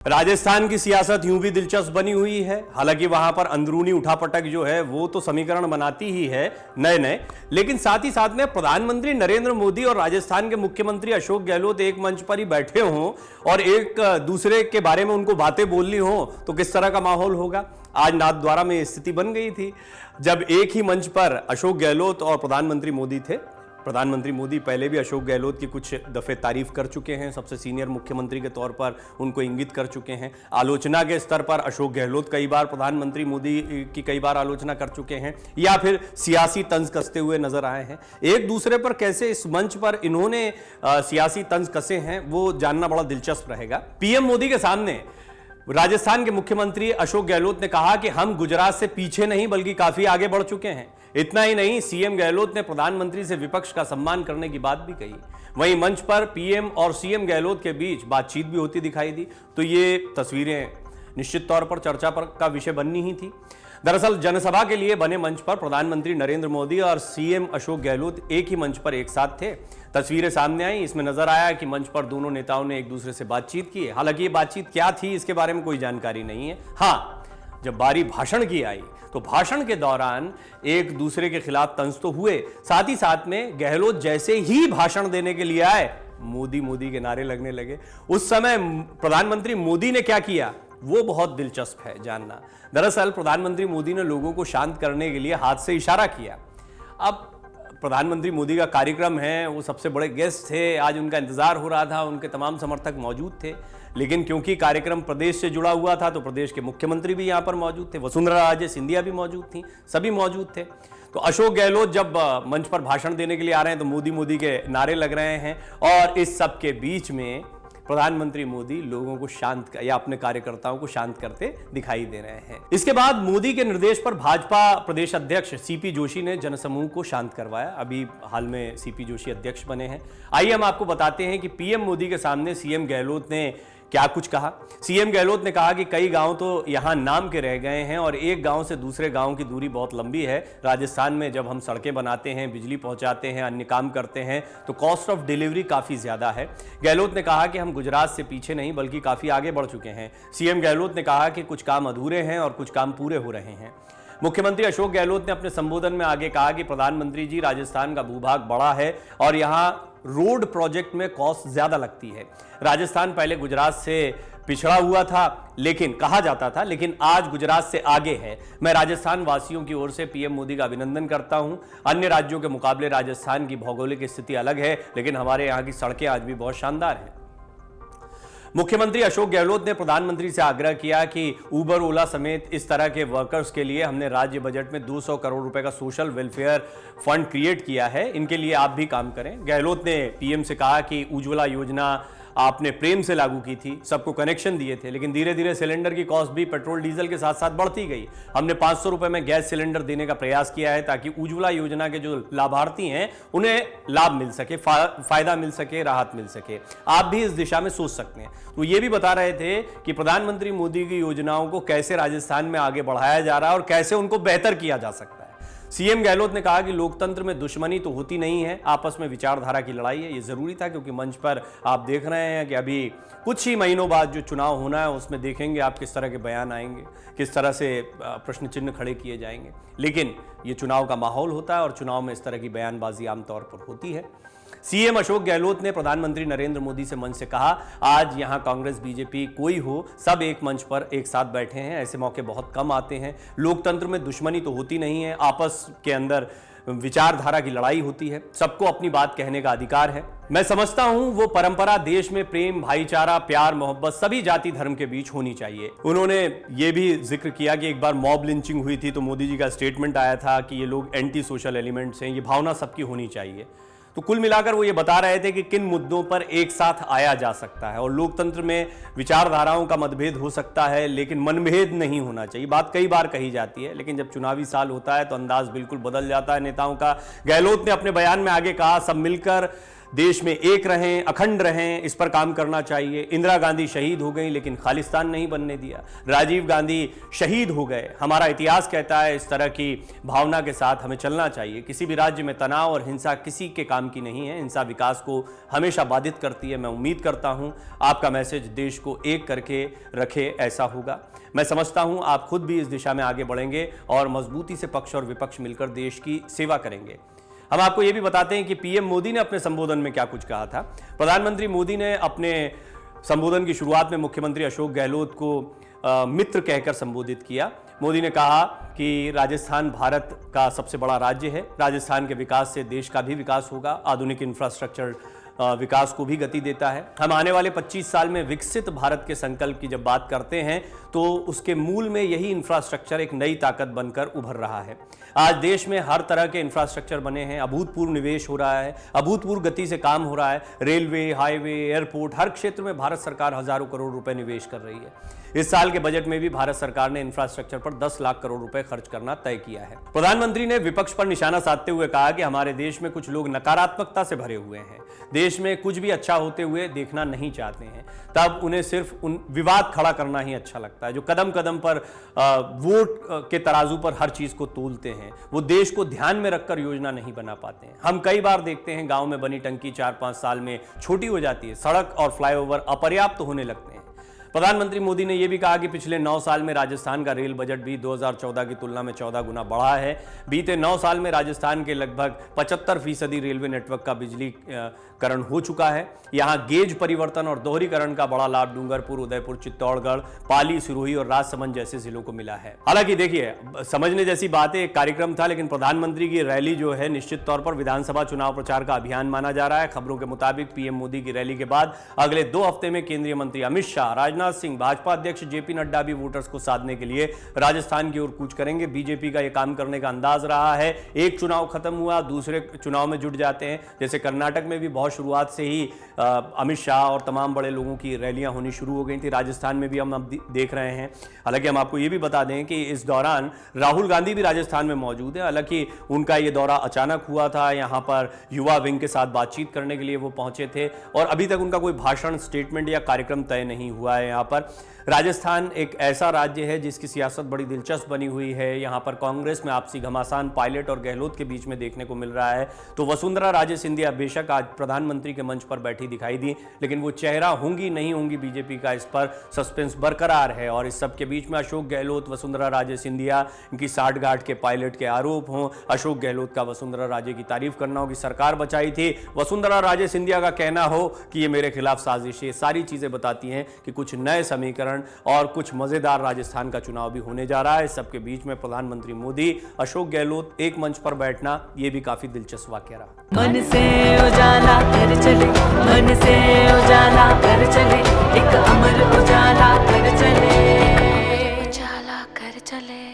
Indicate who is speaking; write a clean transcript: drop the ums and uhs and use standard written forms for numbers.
Speaker 1: राजस्थान की सियासत यूं भी दिलचस्प बनी हुई है। हालांकि वहां पर अंदरूनी उठापटक जो है वो तो समीकरण बनाती ही है नए नए, लेकिन साथ ही साथ में प्रधानमंत्री नरेंद्र मोदी और राजस्थान के मुख्यमंत्री अशोक गहलोत एक मंच पर ही बैठे हों और एक दूसरे के बारे में उनको बातें बोलनी हो तो किस तरह का माहौल होगा। आज नाथद्वारा में स्थिति बन गई थी जब एक ही मंच पर अशोक गहलोत और प्रधानमंत्री मोदी थे। प्रधानमंत्री मोदी पहले भी अशोक गहलोत की कुछ दफे तारीफ कर चुके हैं, सबसे सीनियर मुख्यमंत्री के तौर पर उनको इंगित कर चुके हैं। आलोचना के स्तर पर अशोक गहलोत कई बार प्रधानमंत्री मोदी की कई बार आलोचना कर चुके हैं या फिर सियासी तंज कसते हुए नजर आए हैं। एक दूसरे पर कैसे इस मंच पर इन्होंने सियासी तंज कसे हैं वो जानना बड़ा दिलचस्प रहेगा। पीएम मोदी के सामने राजस्थान के मुख्यमंत्री अशोक गहलोत ने कहा कि हम गुजरात से पीछे नहीं बल्कि काफी आगे बढ़ चुके हैं। इतना ही नहीं, सीएम गहलोत ने प्रधानमंत्री से विपक्ष का सम्मान करने की बात भी कही। वहीं मंच पर पीएम और सीएम गहलोत के बीच बातचीत भी होती दिखाई दी। तो ये तस्वीरें निश्चित तौर पर चर्चा का विषय बननी ही थी। दरअसल जनसभा के लिए बने मंच पर प्रधानमंत्री नरेंद्र मोदी और सीएम अशोक गहलोत एक ही मंच पर एक साथ थे। तस्वीरें सामने आई, इसमें नजर आया कि मंच पर दोनों नेताओं ने एक दूसरे से बातचीत की। हालांकि ये बातचीत क्या थी इसके बारे में कोई जानकारी नहीं है। हाँ, जब बारी भाषण की आई तो भाषण के दौरान एक दूसरे के खिलाफ तंज तो हुए, साथ ही साथ में गहलोत जैसे ही भाषण देने के लिए आए मोदी मोदी के नारे लगने लगे। उस समय प्रधानमंत्री मोदी ने क्या किया वो बहुत दिलचस्प है जानना। दरअसल प्रधानमंत्री मोदी ने लोगों को शांत करने के लिए हाथ से इशारा किया। अब प्रधानमंत्री मोदी का कार्यक्रम है, वो सबसे बड़े गेस्ट थे, आज उनका इंतजार हो रहा था, उनके तमाम समर्थक मौजूद थे। लेकिन क्योंकि कार्यक्रम प्रदेश से जुड़ा हुआ था तो प्रदेश के मुख्यमंत्री भी यहां पर मौजूद थे, वसुंधरा राजे सिंधिया भी मौजूद थी, सभी मौजूद थे। तो अशोक गहलोत जब मंच पर भाषण देने के लिए आ रहे हैं तो मोदी मोदी के नारे लग रहे हैं और इस सब के बीच में प्रधानमंत्री मोदी लोगों को शांत या अपने कार्यकर्ताओं को शांत करते दिखाई दे रहे हैं। इसके बाद मोदी के निर्देश पर भाजपा प्रदेश अध्यक्ष सीपी जोशी ने जनसमूह को शांत करवाया। अभी हाल में सीपी जोशी अध्यक्ष बने हैं। आइए हम आपको बताते हैं कि पीएम मोदी के सामने सीएम गहलोत ने क्या कुछ कहा। सीएम गहलोत ने कहा कि कई गांव तो यहां नाम के रह गए हैं और एक गांव से दूसरे गांव की दूरी बहुत लंबी है। राजस्थान में जब हम सड़कें बनाते हैं, बिजली पहुंचाते हैं, अन्य काम करते हैं तो कॉस्ट ऑफ डिलीवरी काफी ज्यादा है। गहलोत ने कहा कि हम गुजरात से पीछे नहीं बल्कि काफी आगे बढ़ चुके हैं। सीएम गहलोत ने कहा कि कुछ काम अधूरे हैं और कुछ काम पूरे हो रहे हैं। मुख्यमंत्री अशोक गहलोत ने अपने संबोधन में आगे कहा कि प्रधानमंत्री जी, राजस्थान का भूभाग बड़ा है और यहां रोड प्रोजेक्ट में कॉस्ट ज्यादा लगती है। राजस्थान पहले गुजरात से पिछड़ा हुआ था लेकिन कहा जाता था, लेकिन आज गुजरात से आगे है। मैं राजस्थान वासियों की ओर से पीएम मोदी का अभिनंदन करता हूं। अन्य राज्यों के मुकाबले राजस्थान की भौगोलिक स्थिति अलग है लेकिन हमारे यहां की सड़कें आज भी बहुत शानदार हैं। मुख्यमंत्री अशोक गहलोत ने प्रधानमंत्री से आग्रह किया कि उबर, ओला समेत इस तरह के वर्कर्स के लिए हमने राज्य बजट में 200 करोड़ रुपए का सोशल वेलफेयर फंड क्रिएट किया है, इनके लिए आप भी काम करें। गहलोत ने पीएम से कहा कि उज्ज्वला योजना आपने प्रेम से लागू की थी, सबको कनेक्शन दिए थे, लेकिन धीरे धीरे सिलेंडर की कॉस्ट भी पेट्रोल डीजल के साथ साथ बढ़ती गई। हमने 500 रुपए में गैस सिलेंडर देने का प्रयास किया है ताकि उज्ज्वला योजना के जो लाभार्थी हैं उन्हें लाभ मिल सके, फायदा मिल सके, राहत मिल सके। आप भी इस दिशा में सोच सकते हैं। तो ये भी बता रहे थे कि प्रधानमंत्री मोदी की योजनाओं को कैसे राजस्थान में आगे बढ़ाया जा रहा है और कैसे उनको बेहतर किया जा सकता है। सीएम गहलोत ने कहा कि लोकतंत्र में दुश्मनी तो होती नहीं है, आपस में विचारधारा की लड़ाई है। ये जरूरी था क्योंकि मंच पर आप देख रहे हैं कि अभी कुछ ही महीनों बाद जो चुनाव होना है उसमें देखेंगे आप किस तरह के बयान आएंगे, किस तरह से प्रश्न चिन्ह खड़े किए जाएंगे। लेकिन ये चुनाव का माहौल होता है और चुनाव में इस तरह की बयानबाजी आमतौर पर होती है। सीएम अशोक गहलोत ने प्रधानमंत्री नरेंद्र मोदी से मंच से कहा, आज यहां कांग्रेस बीजेपी कोई हो, सब एक मंच पर एक साथ बैठे हैं। ऐसे मौके बहुत कम आते हैं। लोकतंत्र में दुश्मनी तो होती नहीं है, आपस के अंदर विचारधारा की लड़ाई होती है, सबको अपनी बात कहने का अधिकार है। मैं समझता हूं वो परंपरा देश में प्रेम, भाईचारा, प्यार, मोहब्बत सभी जाति धर्म के बीच होनी चाहिए। उन्होंने ये भी जिक्र किया कि एक बार मॉब लिंचिंग हुई थी तो मोदी जी का स्टेटमेंट आया था कि ये लोग एंटी सोशल एलिमेंट्स हैं, ये भावना सबकी होनी चाहिए। तो कुल मिलाकर वो ये बता रहे थे कि किन मुद्दों पर एक साथ आया जा सकता है और लोकतंत्र में विचारधाराओं का मतभेद हो सकता है लेकिन मनभेद नहीं होना चाहिए। बात कई बार कही जाती है लेकिन जब चुनावी साल होता है तो अंदाज बिल्कुल बदल जाता है नेताओं का। गहलोत ने अपने बयान में आगे कहा, सब मिलकर देश में एक रहें, अखंड रहें, इस पर काम करना चाहिए। इंदिरा गांधी शहीद हो गई लेकिन खालिस्तान नहीं बनने दिया। राजीव गांधी शहीद हो गए। हमारा इतिहास कहता है इस तरह की भावना के साथ हमें चलना चाहिए। किसी भी राज्य में तनाव और हिंसा किसी के काम की नहीं है। हिंसा विकास को हमेशा बाधित करती है। मैं उम्मीद करता हूं आपका मैसेज देश को एक करके रखे, ऐसा होगा। मैं समझता हूं आप खुद भी इस दिशा में आगे बढ़ेंगे और मजबूती से पक्ष और विपक्ष मिलकर देश की सेवा करेंगे। हम आपको यह भी बताते हैं कि पीएम मोदी ने अपने संबोधन में क्या कुछ कहा था। प्रधानमंत्री मोदी ने अपने संबोधन की शुरुआत में मुख्यमंत्री अशोक गहलोत को मित्र कहकर संबोधित किया। मोदी ने कहा कि राजस्थान भारत का सबसे बड़ा राज्य है। राजस्थान के विकास से देश का भी विकास होगा। आधुनिक इंफ्रास्ट्रक्चर विकास को भी गति देता है। हम आने वाले 25 साल में विकसित भारत के संकल्प की जब बात करते हैं तो उसके मूल में यही इंफ्रास्ट्रक्चर एक नई ताकत बनकर उभर रहा है। आज देश में हर तरह के इंफ्रास्ट्रक्चर बने हैं। अभूतपूर्व निवेश हो रहा है, अभूतपूर्व गति से काम हो रहा है। रेलवे, हाईवे, एयरपोर्ट, हर क्षेत्र में भारत सरकार हजारों करोड़ रुपए निवेश कर रही है। इस साल के बजट में भी भारत सरकार ने इंफ्रास्ट्रक्चर पर 10 लाख करोड़ रुपए खर्च करना तय किया है। प्रधानमंत्री ने विपक्ष पर निशाना साधते हुए कहा कि हमारे देश में कुछ लोग नकारात्मकता से भरे हुए हैं। देश में कुछ भी अच्छा होते हुए देखना नहीं चाहते हैं। तब उन्हें सिर्फ उन विवाद खड़ा करना ही अच्छा लगता है। जो कदम कदम पर वोट के तराजू पर हर चीज को तोलते हैं, वो देश को ध्यान में रखकर योजना नहीं बना पाते हैं। हम कई बार देखते हैं गांव में बनी टंकी 4-5 साल में छोटी हो जाती है। सड़क और फ्लाईओवर अपर्याप्त होने लगते हैं। प्रधानमंत्री मोदी ने यह भी कहा कि पिछले 9 साल में राजस्थान का रेल बजट भी 2014 की तुलना में 14 गुना बढ़ा है। बीते 9 साल में राजस्थान के लगभग 75% रेलवे नेटवर्क का बिजलीकरण हो चुका है। यहां गेज परिवर्तन और दोहरीकरण का बड़ा लाभ डूंगरपुर, उदयपुर, चित्तौड़गढ़, पाली, सिरोही और राजसमंद जैसे जिलों को मिला है। हालांकि देखिए, समझने जैसी बात है, एक कार्यक्रम था, लेकिन प्रधानमंत्री की रैली जो है निश्चित तौर पर विधानसभा चुनाव प्रचार का अभियान माना जा रहा है। खबरों के मुताबिक पीएम मोदी की रैली के बाद अगले 2 हफ्ते में केंद्रीय मंत्री अमित शाह, राजनाथ सिंह, भाजपा अध्यक्ष जेपी नड्डा भी वोटर्स को साधने के लिए राजस्थान की ओर कूच करेंगे। बीजेपी का यह काम करने का अंदाज रहा है। एक चुनाव खत्म हुआ, दूसरे चुनाव में जुट जाते हैं। जैसे कर्नाटक में भी बहुत शुरुआत से ही अमित शाह और तमाम बड़े लोगों की रैलियां होनी शुरू हो गई थी। राजस्थान में भी हम अब देख रहे हैं। हालांकि हम आपको यह भी बता दें कि इस दौरान राहुल गांधी भी राजस्थान में मौजूद है। हालांकि उनका यह दौरा अचानक हुआ था। यहां पर युवा विंग के साथ बातचीत करने के लिए वो पहुंचे थे और अभी तक उनका कोई भाषण, स्टेटमेंट या कार्यक्रम तय नहीं हुआ है। यहां पर राजस्थान एक ऐसा राज्य है जिसकी सियासत बड़ी दिलचस्प बनी हुई है। यहां पर कांग्रेस में आपसी घमासान पायलट और गहलोत के बीच में देखने को मिल रहा है। तो वसुंधरा राजे सिंधिया बेशक आज प्रधानमंत्री के मंच पर बैठी दिखाई दी, लेकिन वो चेहरा होंगी नहीं होंगी बीजेपी का, इस पर सस्पेंस बरकरार है। और इस सब के बीच में अशोक गहलोत, वसुंधरा राजे सिंधिया, इनकी साठगांठ के पायलट के आरोप हों। अशोक गहलोत का वसुंधरा राजे की तारीफ करना हो कि सरकार बचाई थी, वसुंधरा राजे सिंधिया का कहना हो कि ये मेरे खिलाफ साजिश है। सारी चीजें बताती हैं कि कुछ नए समीकरण और कुछ मजेदार राजस्थान का चुनाव भी होने जा रहा है। सबके बीच में प्रधानमंत्री मोदी, अशोक गहलोत एक मंच पर बैठना, यह भी काफी दिलचस्प वाकया रहा।
Speaker 2: मन से उजाला कर चले, मन से उजाला कर चले, एक अमर उजाला कर चले, उजाला कर चले।